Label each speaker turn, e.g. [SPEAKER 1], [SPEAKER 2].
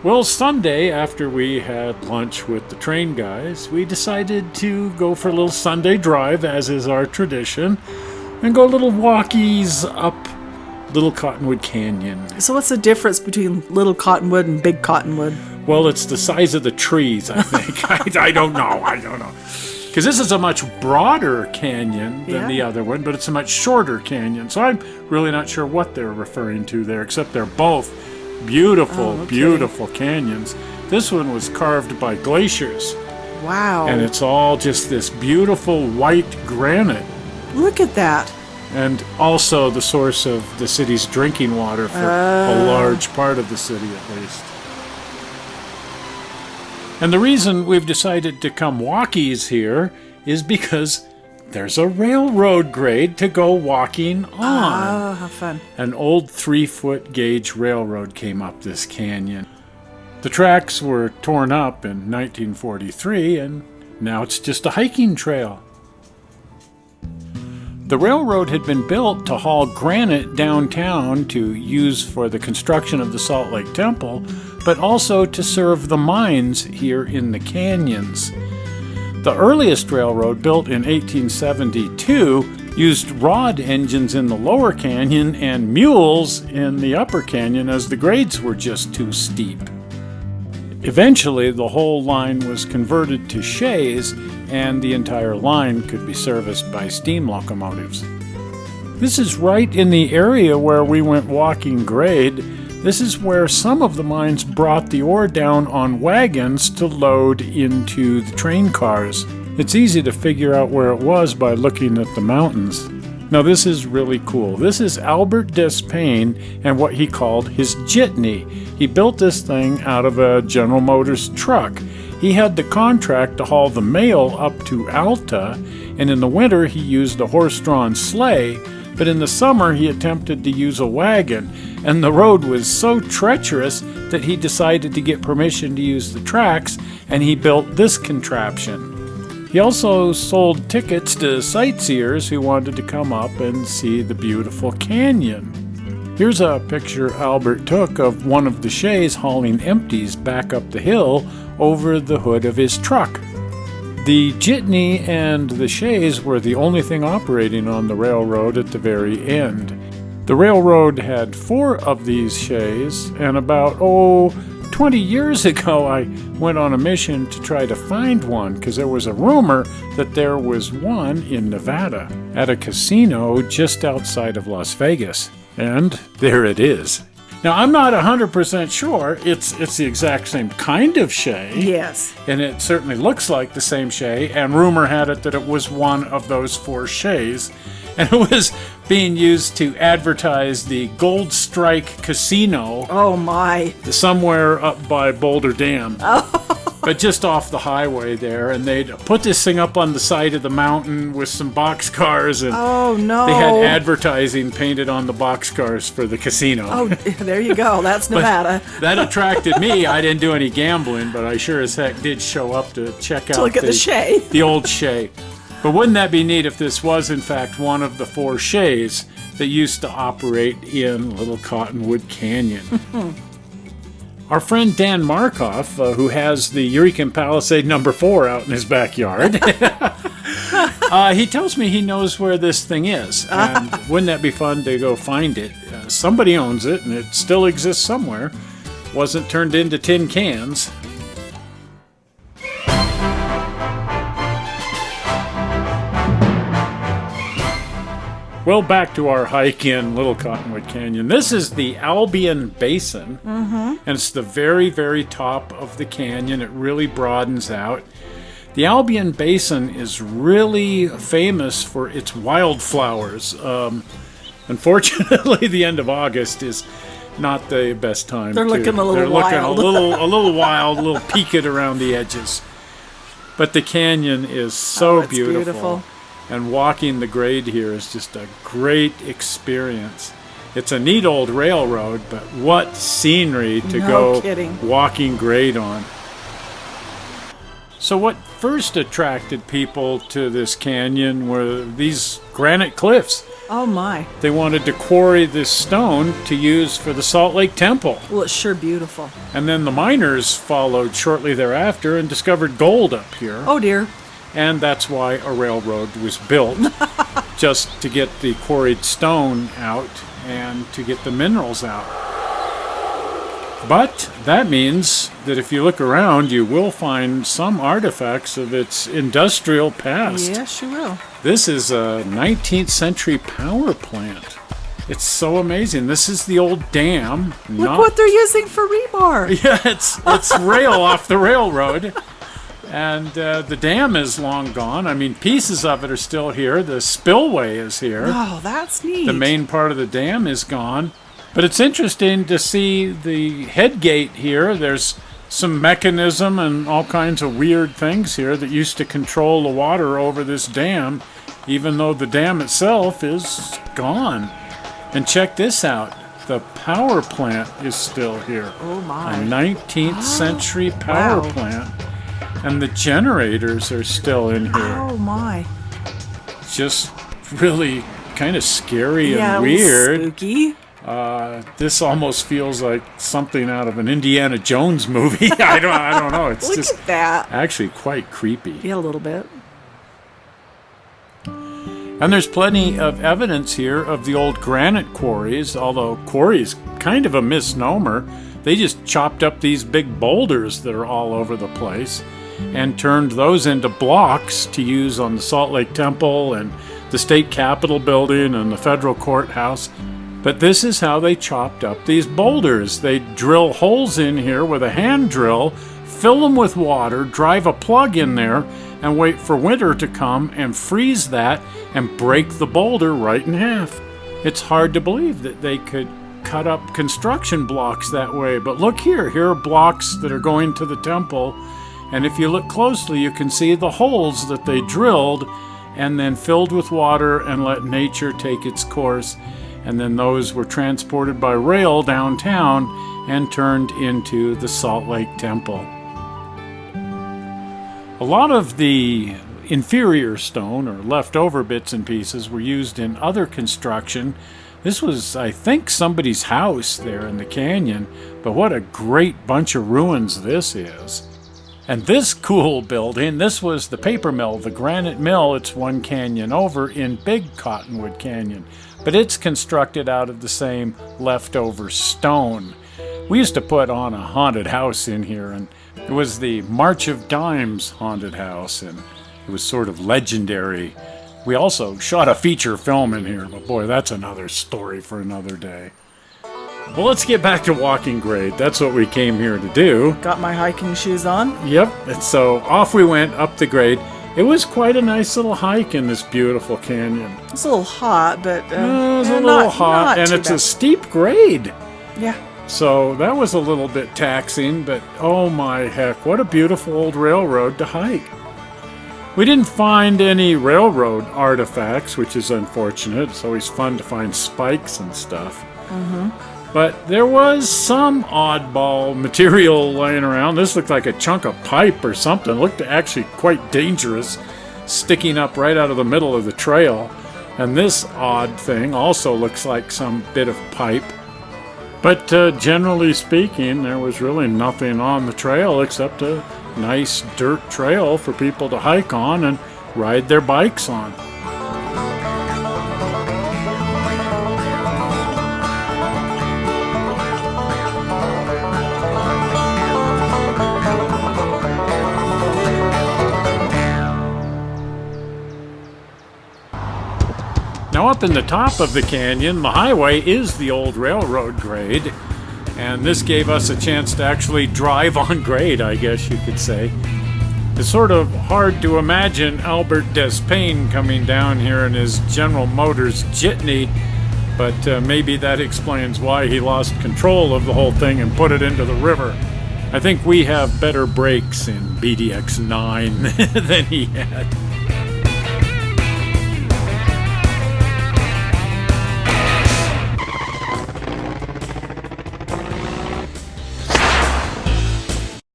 [SPEAKER 1] Well, Sunday, after we had lunch with the train guys, we decided to go for a little Sunday drive, as is our tradition, and go little walkies up Little Cottonwood Canyon.
[SPEAKER 2] So what's the difference between Little Cottonwood and Big Cottonwood?
[SPEAKER 1] Well, it's the size of the trees, I think. I don't know. Because this is a much broader canyon than the other one, but it's a much shorter canyon. So I'm really not sure what they're referring to there, except they're both beautiful, beautiful canyons. This one was carved by glaciers.
[SPEAKER 2] Wow.
[SPEAKER 1] And it's all just this beautiful white granite.
[SPEAKER 2] Look at that.
[SPEAKER 1] And also the source of the city's drinking water for a large part of the city, at least. And the reason we've decided to come walkies here is because there's a railroad grade to go walking on.
[SPEAKER 2] Oh, how fun.
[SPEAKER 1] An old 3-foot gauge railroad came up this canyon. The tracks were torn up in 1943, and now it's just a hiking trail. The railroad had been built to haul granite downtown to use for the construction of the Salt Lake Temple, but also to serve the mines here in the canyons. The earliest railroad, built in 1872, used rod engines in the lower canyon and mules in the upper canyon as the grades were just too steep. Eventually, the whole line was converted to Sheas, and the entire line could be serviced by steam locomotives. This is right in the area where we went walking grade. This is where some of the mines brought the ore down on wagons to load into the train cars. It's easy to figure out where it was by looking at the mountains. Now this is really cool. This is Albert Despain and what he called his jitney. He built this thing out of a General Motors truck. He had the contract to haul the mail up to Alta, and in the winter he used a horse-drawn sleigh, but in the summer he attempted to use a wagon, and the road was so treacherous that he decided to get permission to use the tracks, and he built this contraption. He also sold tickets to sightseers who wanted to come up and see the beautiful canyon. Here's a picture Albert took of one of the Sheas hauling empties back up the hill over the hood of his truck. The jitney and the Sheas were the only thing operating on the railroad at the very end. The railroad had 4 of these Sheas, and about, 20 years ago I went on a mission to try to find one because there was a rumor that there was one in Nevada at a casino just outside of Las Vegas. And there it is. Now, I'm not 100% sure it's the exact same kind of Shea.
[SPEAKER 2] Yes.
[SPEAKER 1] And it certainly looks like the same Shea, and rumor had it that it was one of those 4 Sheas. And it was being used to advertise the Gold Strike Casino.
[SPEAKER 2] Oh, my.
[SPEAKER 1] Somewhere up by Boulder Dam. But just off the highway there. And they'd put this thing up on the side of the mountain with some boxcars. And
[SPEAKER 2] oh, no.
[SPEAKER 1] They had advertising painted on the boxcars for the casino.
[SPEAKER 2] Oh, there you go. That's Nevada.
[SPEAKER 1] That attracted me. I didn't do any gambling, but I sure as heck did show up to check out
[SPEAKER 2] look at the Shea.
[SPEAKER 1] The old Shea. But wouldn't that be neat if this was, in fact, one of the 4 Sheas that used to operate in Little Cottonwood Canyon? Our friend Dan Markoff, who has the Eureka Palisade number 4 out in his backyard, he tells me he knows where this thing is. And wouldn't that be fun to go find it? Somebody owns it, and it still exists somewhere. Wasn't turned into tin cans. Well, back to our hike in Little Cottonwood Canyon. This is the Albion Basin, and it's the very, very top of the canyon. It really broadens out. The Albion Basin is really famous for its wildflowers. Unfortunately, the end of August is not the best time.
[SPEAKER 2] They're looking a little
[SPEAKER 1] They're
[SPEAKER 2] wild.
[SPEAKER 1] looking a little wild, a little peaked around the edges. But the canyon is so
[SPEAKER 2] it's beautiful.
[SPEAKER 1] And walking the grade here is just a great experience. It's a neat old railroad, but what scenery to go walking grade on. So what first attracted people to this canyon were these granite cliffs.
[SPEAKER 2] Oh my.
[SPEAKER 1] They wanted to quarry this stone to use for the Salt Lake Temple.
[SPEAKER 2] Well, it's sure beautiful.
[SPEAKER 1] And then the miners followed shortly thereafter and discovered gold up here.
[SPEAKER 2] Oh dear.
[SPEAKER 1] And that's why a railroad was built, just to get the quarried stone out and to get the minerals out. But that means that if you look around, you will find some artifacts of its industrial past.
[SPEAKER 2] Yes, you will.
[SPEAKER 1] This is a 19th century power plant. It's so amazing. This is the old dam.
[SPEAKER 2] Look what they're using for rebar.
[SPEAKER 1] Yeah, it's rail off the railroad. And the dam is long gone. I mean, pieces of it are still here. The spillway is here.
[SPEAKER 2] Oh, that's neat.
[SPEAKER 1] The main part of the dam is gone. But it's interesting to see the head gate here. There's some mechanism and all kinds of weird things here that used to control the water over this dam, even though the dam itself is gone. And check this out. The power plant is still here.
[SPEAKER 2] Oh my.
[SPEAKER 1] A 19th century power
[SPEAKER 2] Wow.
[SPEAKER 1] plant. And the generators are still in here.
[SPEAKER 2] Oh my.
[SPEAKER 1] Just really kind of scary
[SPEAKER 2] Yeah,
[SPEAKER 1] and
[SPEAKER 2] a little
[SPEAKER 1] weird.
[SPEAKER 2] spooky.
[SPEAKER 1] This almost feels like something out of an Indiana Jones movie. I don't know. It's
[SPEAKER 2] Look
[SPEAKER 1] just
[SPEAKER 2] at that.
[SPEAKER 1] actually quite creepy.
[SPEAKER 2] Yeah, a little bit.
[SPEAKER 1] And there's plenty of evidence here of the old granite quarries, although quarry's kind of a misnomer. They just chopped up these big boulders that are all over the place and turned those into blocks to use on the Salt Lake Temple and the state capitol building and the federal courthouse. But this is how they chopped up these boulders. They drill holes in here with a hand drill, fill them with water, drive a plug in there, and wait for winter to come and freeze that and break the boulder right in half. It's hard to believe that they could cut up construction blocks that way. But look here. Here are blocks that are going to the temple. And if you look closely, you can see the holes that they drilled and then filled with water and let nature take its course. And then those were transported by rail downtown and turned into the Salt Lake Temple. A lot of the inferior stone or leftover bits and pieces were used in other construction. This was, I think, somebody's house there in the canyon, but what a great bunch of ruins this is. And this cool building, this was the paper mill, the granite mill. It's one canyon over in Big Cottonwood Canyon. But it's constructed out of the same leftover stone. We used to put on a haunted house in here, and it was the March of Dimes haunted house, and it was sort of legendary. We also shot a feature film in here, but boy, that's another story for another day. Well, let's get back to walking grade. That's what we came here to do.
[SPEAKER 2] Got my hiking shoes on.
[SPEAKER 1] Yep, and so off we went up the grade. It was quite a nice little hike in this beautiful canyon.
[SPEAKER 2] It's a little hot, but
[SPEAKER 1] It was a little hot, and it's a steep grade.
[SPEAKER 2] Yeah.
[SPEAKER 1] So that was a little bit taxing, but oh my heck, what a beautiful old railroad to hike. We didn't find any railroad artifacts, which is unfortunate. It's always fun to find spikes and stuff. But there was some oddball material laying around. This looked like a chunk of pipe or something. It looked actually quite dangerous, sticking up right out of the middle of the trail. And this odd thing also looks like some bit of pipe. But generally speaking, there was really nothing on the trail except a nice dirt trail for people to hike on and ride their bikes on. Now up in the top of the canyon, the highway is the old railroad grade, and this gave us a chance to actually drive on grade, I guess you could say. It's sort of hard to imagine Albert Despain coming down here in his General Motors jitney, but maybe that explains why he lost control of the whole thing and put it into the river. I think we have better brakes in BDX 9 than he had.